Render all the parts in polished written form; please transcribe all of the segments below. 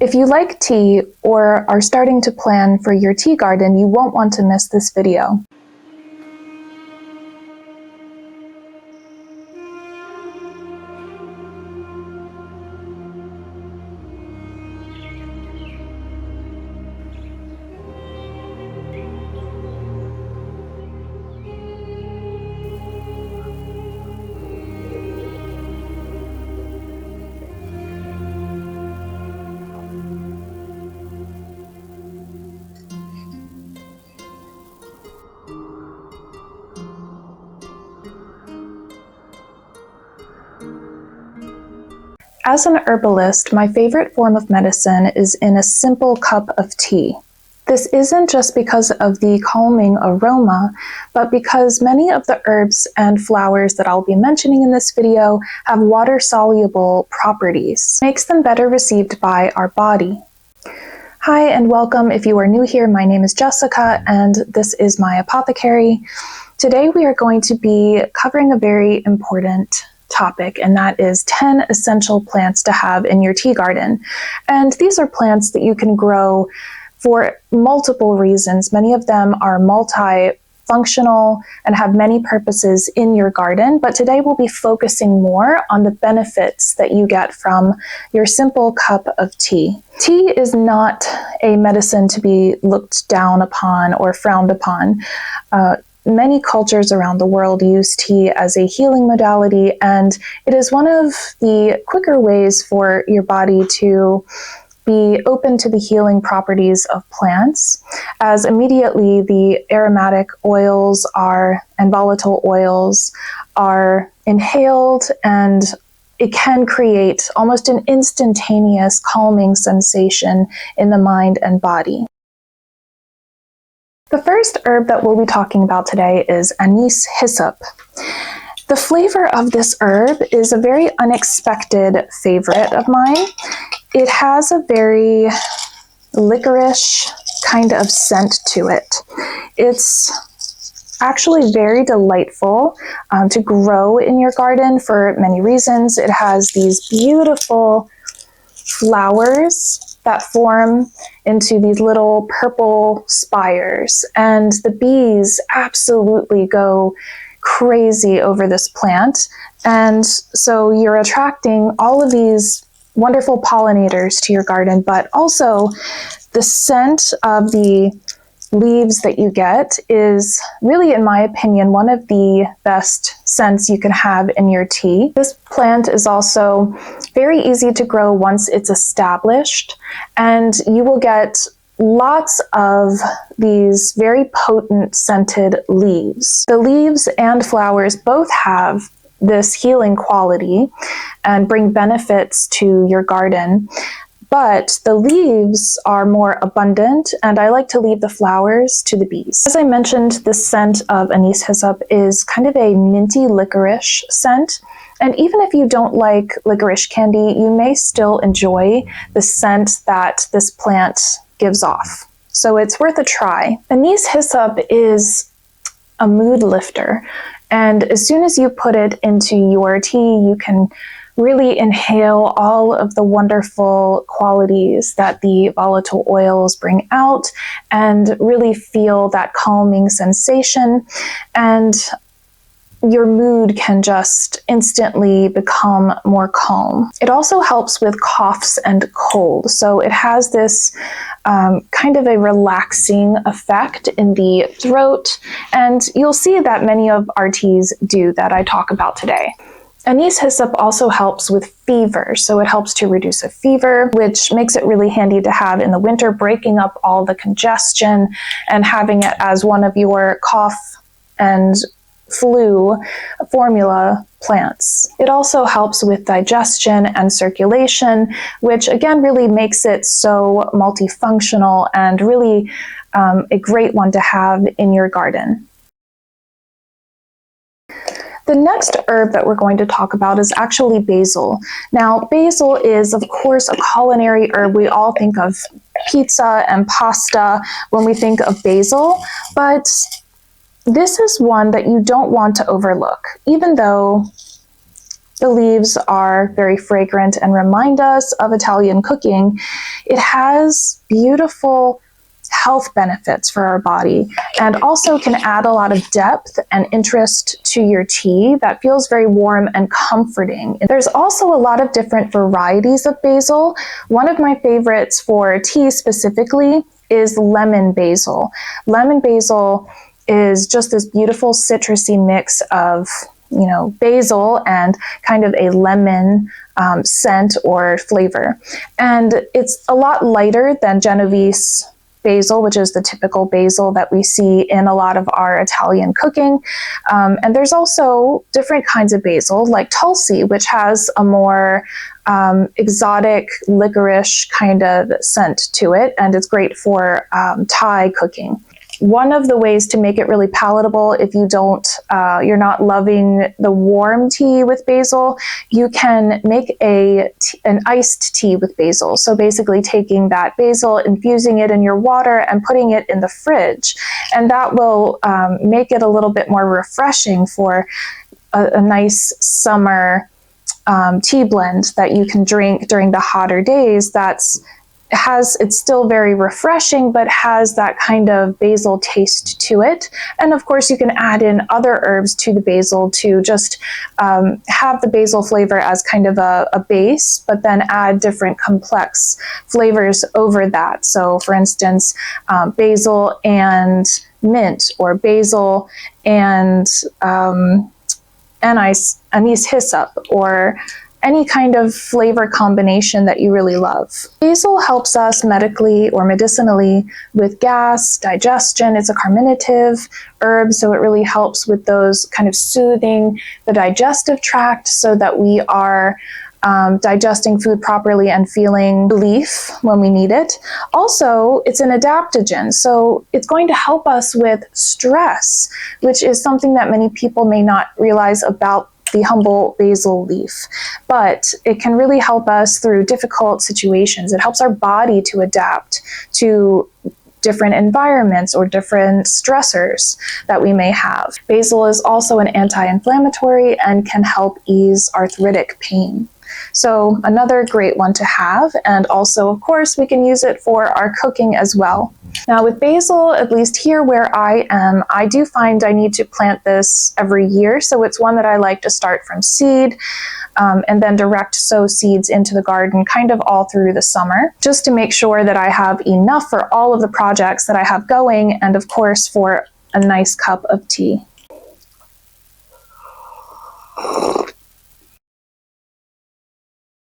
If you like tea or are starting to plan for your tea garden, you won't want to miss this video. As an herbalist, my favorite form of medicine is in a simple cup of tea. This isn't just because of the calming aroma, but because many of the herbs and flowers that I'll be mentioning in this video have water-soluble properties. It makes them better received by our body. Hi and welcome. If you are new here, my name is Jessica and this is my Apothecary. Today we are going to be covering a very important topic, and that is 10 essential plants to have in your tea garden. And these are plants that you can grow for multiple reasons. Many of them are multi-functional and have many purposes in your garden, but today we'll be focusing more on the benefits that you get from your simple cup of tea. Tea is not a medicine to be looked down upon or frowned upon. Many cultures around the world use tea as a healing modality, and it is one of the quicker ways for your body to be open to the healing properties of plants, as immediately the aromatic oils and volatile oils are inhaled, and it can create almost an instantaneous calming sensation in the mind and body. The first herb that we'll be talking about today is anise hyssop. The flavor of this herb is a very unexpected favorite of mine. It has a very licorice kind of scent to it. It's actually very delightful to grow in your garden for many reasons. It has these beautiful flowers that form into these little purple spires, and the bees absolutely go crazy over this plant, and so you're attracting all of these wonderful pollinators to your garden, but also the scent of the leaves that you get is really, in my opinion, one of the best scents you can have in your tea. This plant is also very easy to grow once it's established, and you will get lots of these very potent scented leaves. The leaves and flowers both have this healing quality and bring benefits to your garden. But the leaves are more abundant, and I like to leave the flowers to the bees. As I mentioned, the scent of anise hyssop is kind of a minty licorice scent. And even if you don't like licorice candy, you may still enjoy the scent that this plant gives off. So it's worth a try. Anise hyssop is a mood lifter. And as soon as you put it into your tea, you can really inhale all of the wonderful qualities that the volatile oils bring out and really feel that calming sensation, and your mood can just instantly become more calm. It also helps with coughs and cold, so it has this kind of a relaxing effect in the throat, and you'll see that many of our teas do that I talk about today. Anise hyssop also helps with fever, so it helps to reduce a fever, which makes it really handy to have in the winter, breaking up all the congestion and having it as one of your cough and flu formula plants. It also helps with digestion and circulation, which again really makes it so multifunctional and really a great one to have in your garden. The next herb that we're going to talk about is actually basil. Now, basil is, of course, a culinary herb. We all think of pizza and pasta when we think of basil, but this is one that you don't want to overlook. Even though The leaves are very fragrant and remind us of Italian cooking. It has beautiful health benefits for our body and also can add a lot of depth and interest to your tea that feels very warm and comforting. There's also a lot of different varieties of basil. One of my favorites for tea specifically is lemon basil. Lemon basil is just this beautiful citrusy mix of basil and kind of a lemon scent or flavor. And it's a lot lighter than Genovese basil, which is the typical basil that we see in a lot of our Italian cooking. And there's also different kinds of basil, like Tulsi, which has a more exotic licorice kind of scent to it, and it's great for Thai cooking. One of the ways to make it really palatable, if you're not loving the warm tea with basil, you can make an iced tea with basil. So basically taking that basil, infusing it in your water and putting it in the fridge. And that will make it a little bit more refreshing for a nice summer tea blend that you can drink during the hotter days. It's still very refreshing, but has that kind of basil taste to it. And of course, you can add in other herbs to the basil to just have the basil flavor as kind of a base, but then add different complex flavors over that. So for instance, basil and mint, or basil and anise hyssop, or any kind of flavor combination that you really love. Basil helps us medically or medicinally with gas, digestion. It's a carminative herb, so it really helps with those kind of soothing the digestive tract so that we are digesting food properly and feeling relief when we need it. Also, it's an adaptogen, so it's going to help us with stress, which is something that many people may not realize about the humble basil leaf, but it can really help us through difficult situations. It helps our body to adapt to different environments or different stressors that we may have. Basil is also an anti-inflammatory and can help ease arthritic pain. So another great one to have, and also, of course, we can use it for our cooking as well. Now with basil, at least here where I am, I do find I need to plant this every year, so it's one that I like to start from seed and then direct sow seeds into the garden kind of all through the summer, just to make sure that I have enough for all of the projects that I have going, and of course for a nice cup of tea.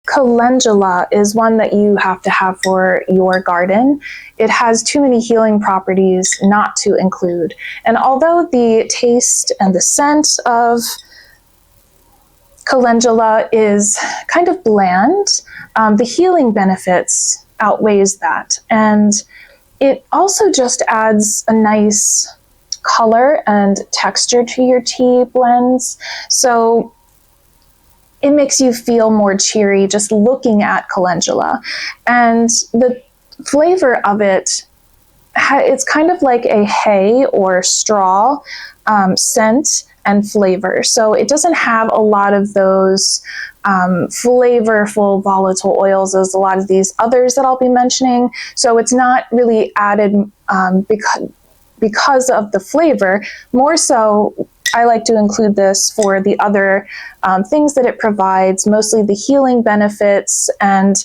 Calendula is one that you have to have for your garden. It has too many healing properties not to include. And although the taste and the scent of calendula is kind of bland, the healing benefits outweighs that. And it also just adds a nice color and texture to your tea blends. So it makes you feel more cheery just looking at calendula. And the flavor of it, it's kind of like a hay or straw scent and flavor. So it doesn't have a lot of those flavorful volatile oils as a lot of these others that I'll be mentioning. So it's not really added because of the flavor. More so, I like to include this for the other things that it provides, mostly the healing benefits, and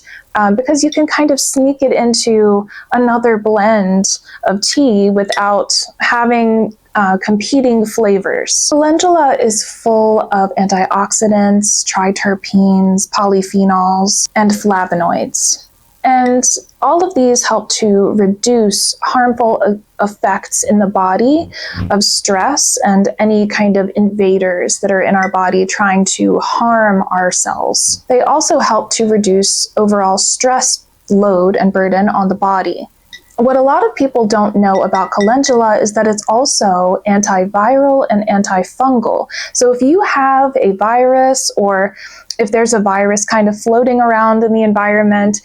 because you can kind of sneak it into another blend of tea without having competing flavors. Calendula is full of antioxidants, triterpenes, polyphenols, and flavonoids. And all of these help to reduce harmful effects in the body of stress and any kind of invaders that are in our body trying to harm our cells. They also help to reduce overall stress load and burden on the body. What a lot of people don't know about calendula is that it's also antiviral and antifungal. So if you have a virus or if there's a virus kind of floating around in the environment,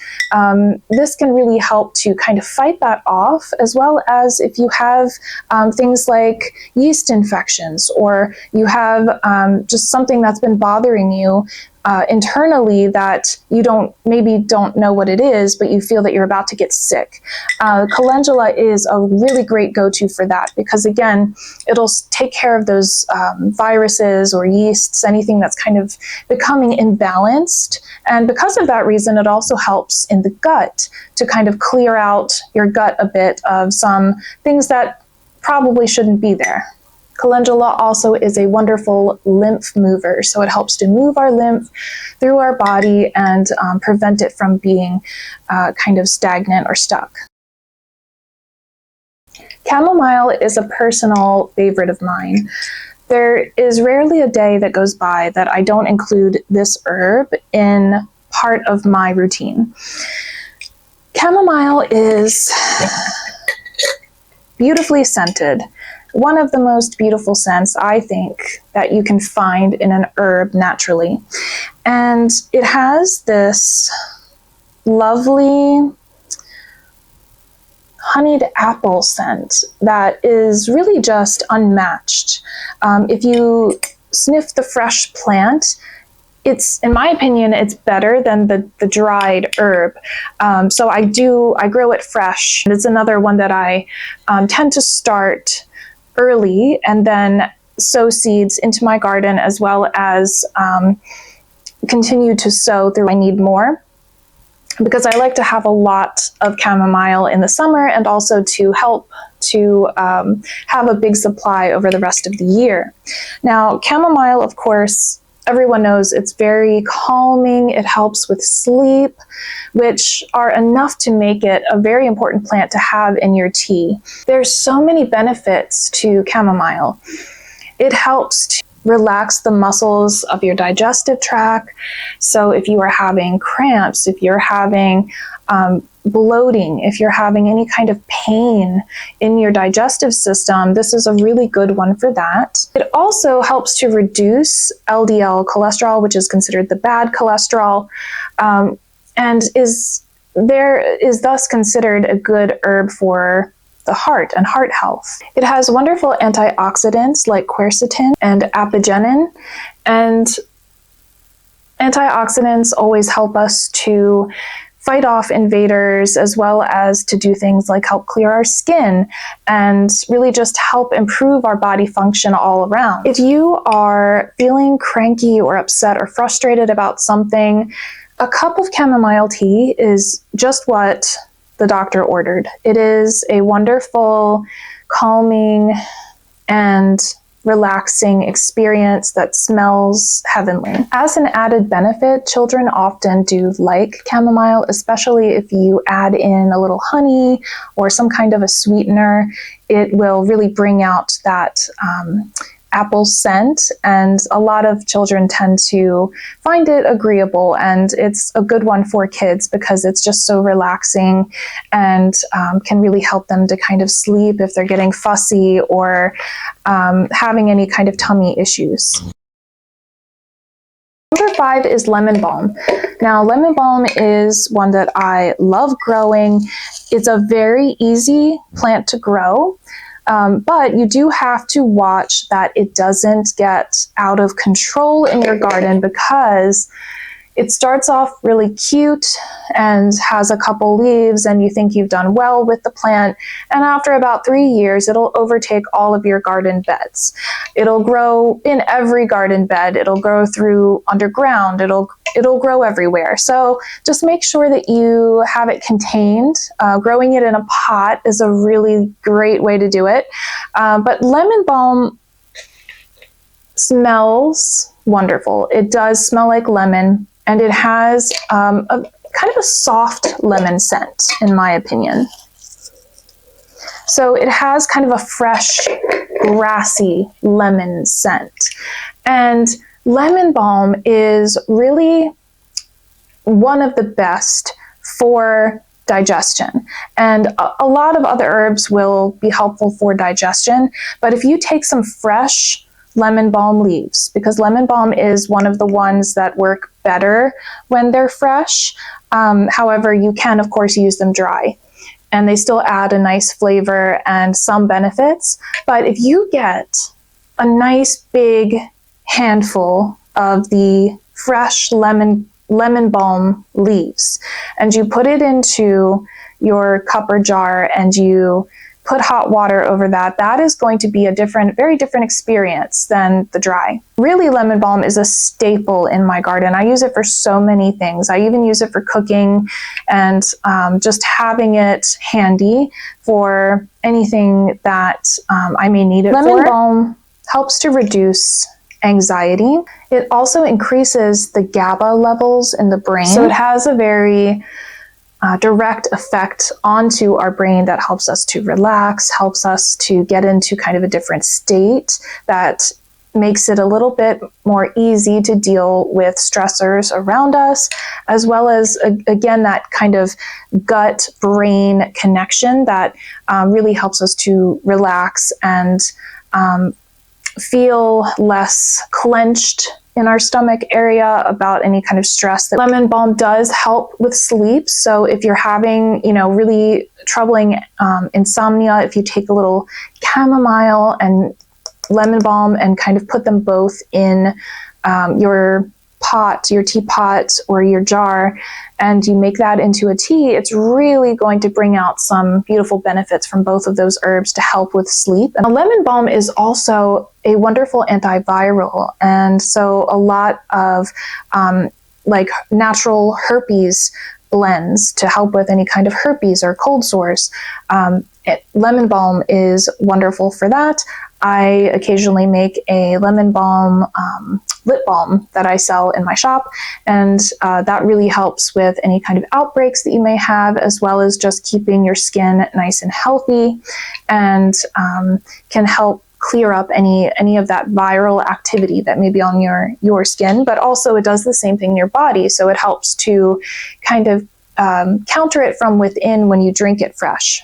this can really help to kind of fight that off, as well as if you have things like yeast infections, or you have just something that's been bothering you internally that you maybe don't know what it is, but you feel that you're about to get sick. Calendula is a really great go-to for that, because again, it'll take care of those viruses or yeasts, anything that's kind of becoming imbalanced. And because of that reason, it also helps in the gut to kind of clear out your gut a bit of some things that probably shouldn't be there. Calendula also is a wonderful lymph mover, so it helps to move our lymph through our body and prevent it from being kind of stagnant or stuck. Chamomile is a personal favorite of mine. There is rarely a day that goes by that I don't include this herb in part of my routine. Chamomile is beautifully scented. One of the most beautiful scents, I think, that you can find in an herb naturally. And it has this lovely honeyed apple scent that is really just unmatched. If you sniff the fresh plant, in my opinion, it's better than the dried herb. So I grow it fresh. It's another one that I tend to start early and then sow seeds into my garden, as well as continue to sow through I need more, because I like to have a lot of chamomile in the summer, and also to help to have a big supply over the rest of the year. Now, chamomile, of course, everyone knows it's very calming. It helps with sleep, which are enough to make it a very important plant to have in your tea. There's so many benefits to chamomile. It helps to relax the muscles of your digestive tract. So if you are having cramps, if you're having bloating, if you're having any kind of pain in your digestive system, this is a really good one for that. It also helps to reduce LDL cholesterol, which is considered the bad cholesterol, and is thus considered a good herb for the heart and heart health. It has wonderful antioxidants like quercetin and apigenin, and antioxidants always help us to fight off invaders, as well as to do things like help clear our skin and really just help improve our body function all around. If you are feeling cranky or upset or frustrated about something, a cup of chamomile tea is just what the doctor ordered. It is a wonderful, calming, and relaxing experience that smells heavenly. As an added benefit, children often do like chamomile, especially if you add in a little honey or some kind of a sweetener. It will really bring out that apple scent, and a lot of children tend to find it agreeable, and it's a good one for kids because it's just so relaxing and can really help them to kind of sleep if they're getting fussy or having any kind of tummy issues. Number 5 is lemon balm. Now, lemon balm is one that I love growing. It's a very easy plant to grow. But you do have to watch that it doesn't get out of control in your garden, because it starts off really cute and has a couple leaves, and you think you've done well with the plant, and after about 3 years it'll overtake all of your garden beds. It'll grow in every garden bed, it'll grow through underground, it'll grow everywhere. So just make sure that you have it contained. Growing it in a pot is a really great way to do it. But lemon balm smells wonderful. It does smell like lemon, and it has a kind of a soft lemon scent, in my opinion. So it has kind of a fresh, grassy lemon scent. And lemon balm is really one of the best for digestion. And a lot of other herbs will be helpful for digestion, but if you take some fresh lemon balm leaves, because lemon balm is one of the ones that work better when they're fresh. However, you can, of course, use them dry, and they still add a nice flavor and some benefits. But if you get a nice big handful of the fresh lemon balm leaves, and you put it into your cup or jar, and you put hot water over that, that is going to be a very different experience than the dry. Really, lemon balm is a staple in my garden. I use it for so many things. I even use it for cooking, and just having it handy for anything that I may need it for. Lemon balm helps to reduce anxiety. It also increases the GABA levels in the brain. So it has a very direct effect onto our brain that helps us to relax, helps us to get into kind of a different state that makes it a little bit more easy to deal with stressors around us, as well as, again, that kind of gut-brain connection that really helps us to relax and feel less clenched in our stomach area about any kind of stress. That lemon balm does help with sleep. So if you're having, really troubling insomnia, if you take a little chamomile and lemon balm and kind of put them both in your teapot or your jar, and you make that into a tea, it's really going to bring out some beautiful benefits from both of those herbs to help with sleep. And lemon balm is also a wonderful antiviral, and so a lot of like natural herpes blends to help with any kind of herpes or cold sores. Lemon balm is wonderful for that. I occasionally make a lemon balm lip balm that I sell in my shop, and that really helps with any kind of outbreaks that you may have, as well as just keeping your skin nice and healthy, and can help clear up any of that viral activity that may be on your skin. But also it does the same thing in your body, so it helps to kind of counter it from within when you drink it fresh.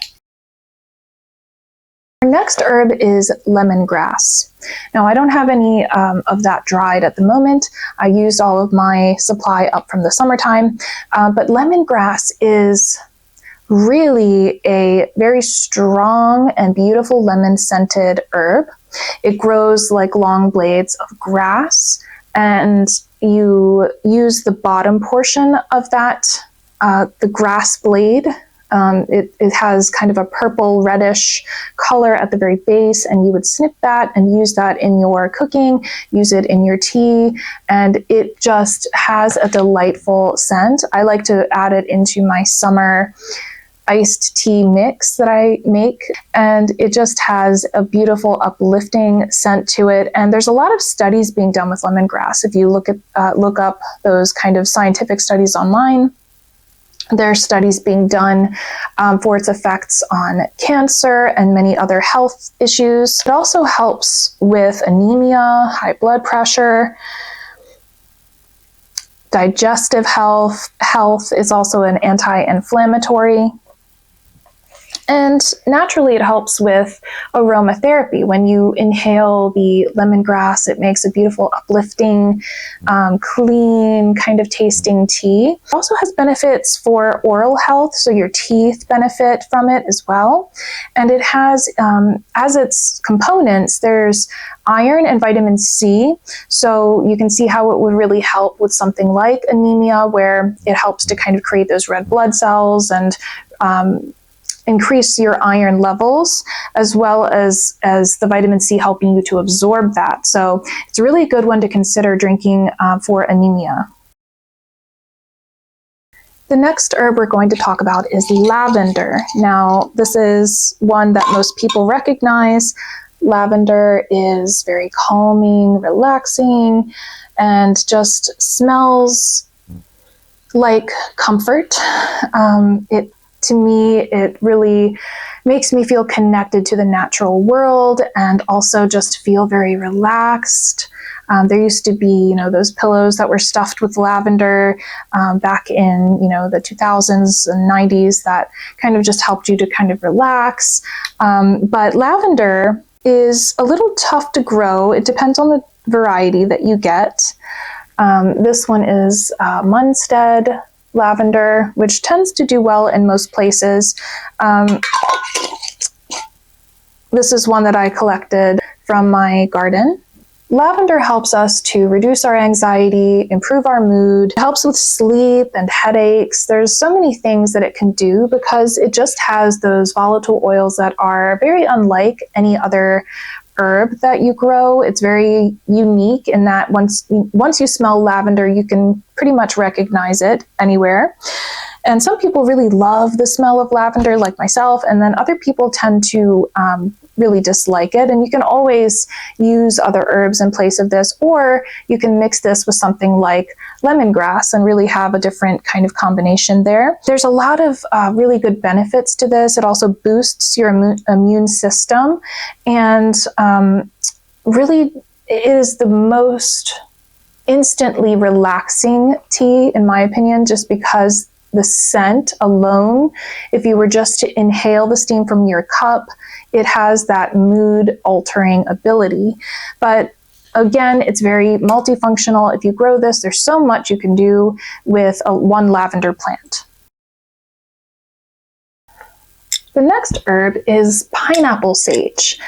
Our next herb is lemongrass. Now, I don't have any of that dried at the moment. I used all of my supply up from the summertime, but lemongrass is really a very strong and beautiful lemon-scented herb. It grows like long blades of grass, and you use the bottom portion of that, the grass blade. It has kind of a purple reddish color at the very base, and you would snip that and use that in your cooking, use it in your tea, and it just has a delightful scent. I like to add it into my summer iced tea mix that I make, and it just has a beautiful uplifting scent to it. And there's a lot of studies being done with lemongrass. If you look up those kind of scientific studies online, there are studies being done for its effects on cancer and many other health issues. It also helps with anemia, high blood pressure, digestive health. Is also an anti-inflammatory. And naturally, it helps with aromatherapy. When you inhale the lemongrass, it makes a beautiful, uplifting, clean kind of tasting tea. It also has benefits for oral health, so your teeth benefit from it as well. And it has, as its components, there's iron and vitamin C. So you can see how it would really help with something like anemia, where it helps to kind of create those red blood cells and increase your iron levels, as well as the vitamin C helping you to absorb that. So it's a really good one to consider drinking for anemia. The next herb we're going to talk about is lavender. Now, this is one that most people recognize. Lavender is very calming, relaxing, and just smells like comfort. To me, it really makes me feel connected to the natural world and also just feel very relaxed. There used to be, those pillows that were stuffed with lavender back in, the 2000s and 90s that kind of just helped you to kind of relax. But lavender is a little tough to grow. It depends on the variety that you get. This one is Munstead lavender, which tends to do well in most places. This is one that I collected from my garden. Lavender helps us to reduce our anxiety, improve our mood, it helps with sleep and headaches. There's so many things that it can do because it just has those volatile oils that are very unlike any other herb that you grow. It's very unique in that once you smell lavender, you can pretty much recognize it anywhere. And some people really love the smell of lavender, like myself, and then other people tend to really dislike it. And you can always use other herbs in place of this, or you can mix this with something like lemongrass and really have a different kind of combination there. There's a lot of really good benefits to this. It also boosts your immune system, and really is the most instantly relaxing tea, in my opinion, just because the scent alone, if you were just to inhale the steam from your cup, it has that mood altering ability. But again, it's very multifunctional. If you grow this, there's so much you can do with one lavender plant. The next herb is pineapple sage.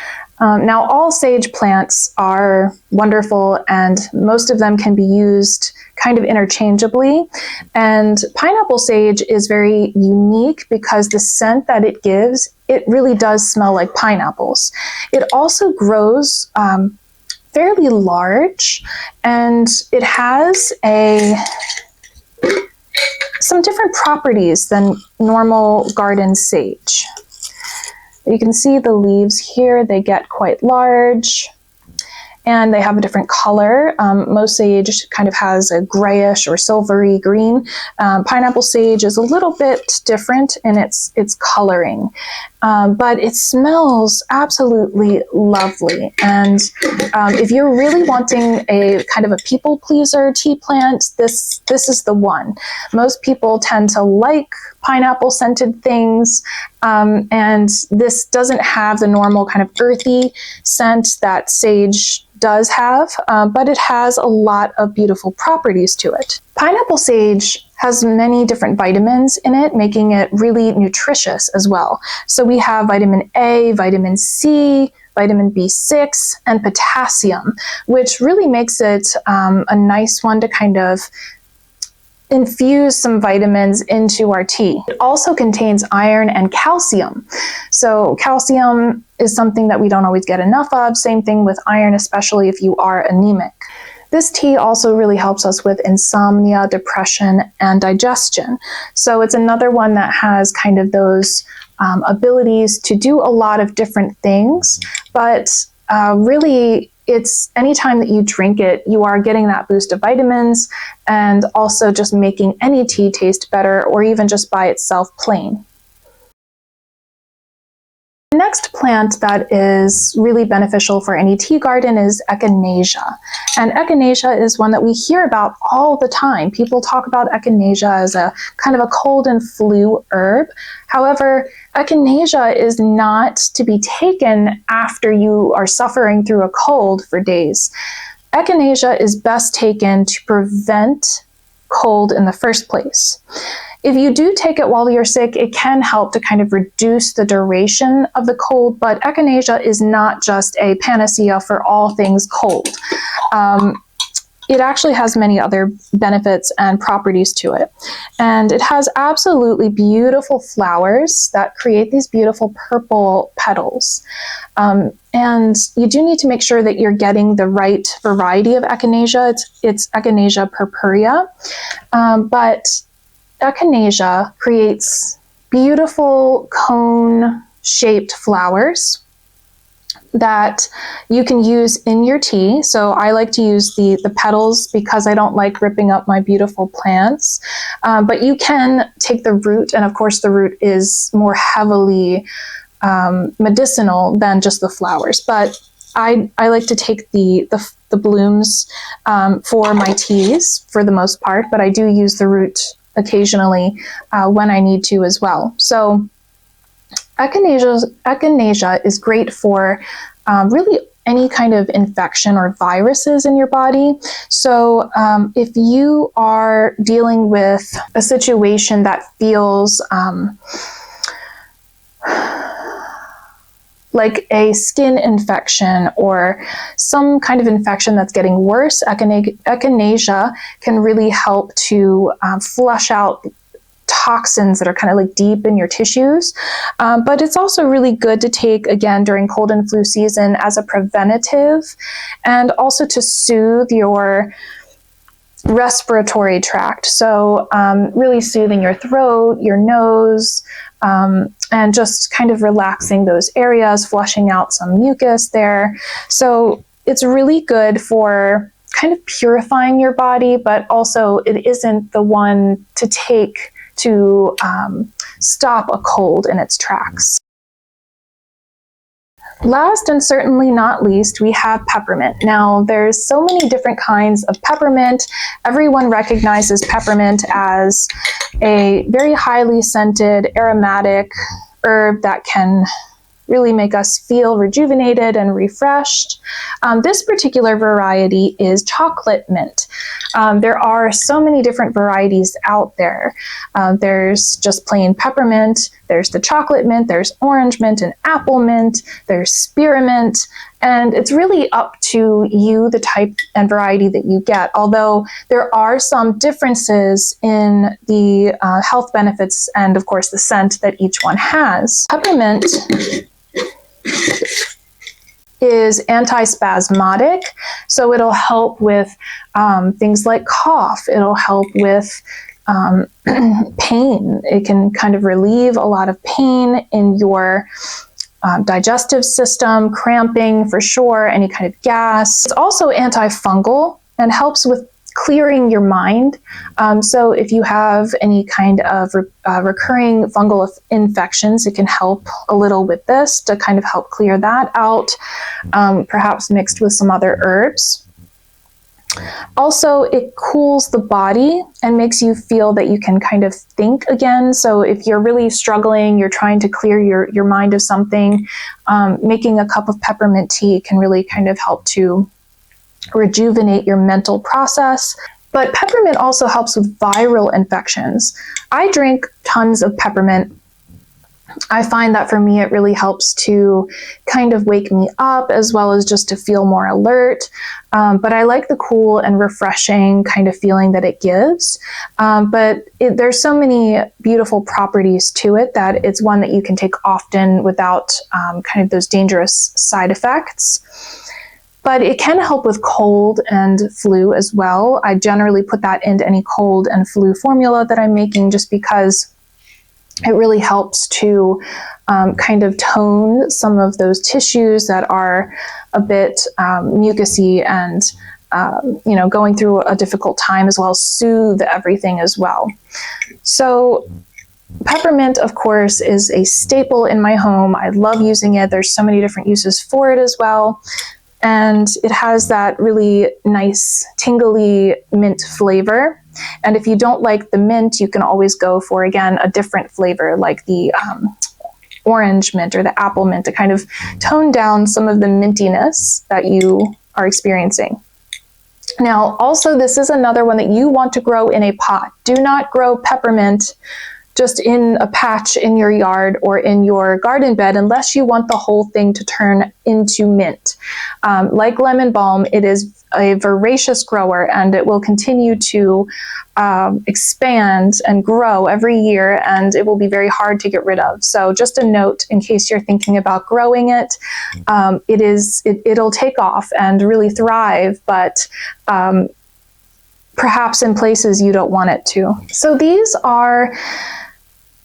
Now, all sage plants are wonderful, and most of them can be used kind of interchangeably. And pineapple sage is very unique because the scent that it gives, it really does smell like pineapples. It also grows fairly large, and it has some different properties than normal garden sage. You can see the leaves here, they get quite large and they have a different color. Most sage kind of has a grayish or silvery green. Pineapple sage is a little bit different in its coloring, but it smells absolutely lovely. And if you're really wanting a kind of a people pleaser tea plant, this is the one. Most people tend to like pineapple scented things, and this doesn't have the normal kind of earthy scent that sage does have, but it has a lot of beautiful properties to it. Pineapple sage has many different vitamins in it, making it really nutritious as well. So we have vitamin A, vitamin C, vitamin B6, and potassium, which really makes it a nice one to kind of infuse some vitamins into our tea. It also contains iron and calcium. So calcium is something that we don't always get enough of. Same thing with iron, especially if you are anemic. This tea also really helps us with insomnia, depression, and digestion. So it's another one that has kind of those abilities to do a lot of different things, but really it's anytime that you drink it, you are getting that boost of vitamins and also just making any tea taste better, or even just by itself plain. The next plant that is really beneficial for any tea garden is echinacea. And echinacea is one that we hear about all the time. People talk about echinacea as a kind of a cold and flu herb. However, echinacea is not to be taken after you are suffering through a cold for days. Echinacea is best taken to prevent cold in the first place. If you do take it while you're sick, it can help to kind of reduce the duration of the cold, but echinacea is not just a panacea for all things cold. It actually has many other benefits and properties to it. And it has absolutely beautiful flowers that create these beautiful purple petals. And you do need to make sure that you're getting the right variety of echinacea. It's Echinacea purpurea. But echinacea creates beautiful cone-shaped flowers that you can use in your tea. So I like to use the petals because I don't like ripping up my beautiful plants. But you can take the root, and of course the root is more heavily medicinal than just the flowers. But I like to take the blooms for my teas for the most part, but I do use the root occasionally when I need to as well. So echinacea is great for really any kind of infection or viruses in your body. So if you are dealing with a situation that feels like a skin infection or some kind of infection that's getting worse, echinacea can really help to flush out toxins that are kind of like deep in your tissues. But it's also really good to take, again, during cold and flu season as a preventative, and also to soothe your respiratory tract. So really soothing your throat, your nose, and just kind of relaxing those areas, flushing out some mucus there. So it's really good for kind of purifying your body, but also it isn't the one to take to stop a cold in its tracks. Last and certainly not least, we have peppermint. Now, there's so many different kinds of peppermint. Everyone recognizes peppermint as a very highly scented, aromatic herb that can really make us feel rejuvenated and refreshed. This particular variety is chocolate mint. There are so many different varieties out there. There's just plain peppermint, there's the chocolate mint, there's orange mint and apple mint, there's spearmint, and it's really up to you, the type and variety that you get, although there are some differences in the health benefits and, of course, the scent that each one has. Peppermint is antispasmodic, so it'll help with things like cough. It'll help with pain. It can kind of relieve a lot of pain in your digestive system, cramping for sure, any kind of gas. It's also antifungal and helps with clearing your mind. So if you have any kind of recurring fungal infections, it can help a little with this to kind of help clear that out, perhaps mixed with some other herbs. Also, it cools the body and makes you feel that you can kind of think again. So if you're really struggling, you're trying to clear your mind of something, making a cup of peppermint tea can really kind of help to rejuvenate your mental process. But peppermint also helps with viral infections. I drink tons of peppermint. I find that for me, it really helps to kind of wake me up as well as just to feel more alert. But I like the cool and refreshing kind of feeling that it gives. But there's so many beautiful properties to it that it's one that you can take often without kind of those dangerous side effects. But it can help with cold and flu as well. I generally put that into any cold and flu formula that I'm making just because it really helps to kind of tone some of those tissues that are a bit mucousy and going through a difficult time, as well as soothe everything as well. So peppermint, of course, is a staple in my home. I love using it. There's so many different uses for it as well. And it has that really nice tingly mint flavor. And if you don't like the mint, you can always go for, again, a different flavor like the orange mint or the apple mint to kind of tone down some of the mintiness that you are experiencing. Now, also, this is another one that you want to grow in a pot. Do not grow peppermint just in a patch in your yard or in your garden bed unless you want the whole thing to turn into mint. Like lemon balm, it is a voracious grower and it will continue to expand and grow every year, and it will be very hard to get rid of. So just a note in case you're thinking about growing it, it'll take off and really thrive, but perhaps in places you don't want it to. So these are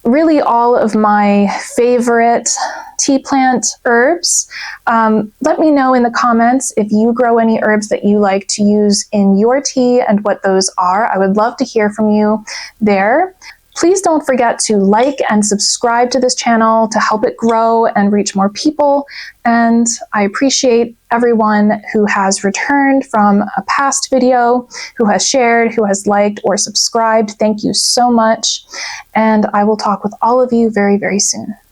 really all of my favorite tea plant herbs. Let me know in the comments if you grow any herbs that you like to use in your tea and what those are. I would love to hear from you there. Please don't forget to like and subscribe to this channel to help it grow and reach more people. And I appreciate everyone who has returned from a past video, who has shared, who has liked or subscribed. Thank you so much. And I will talk with all of you very, very soon.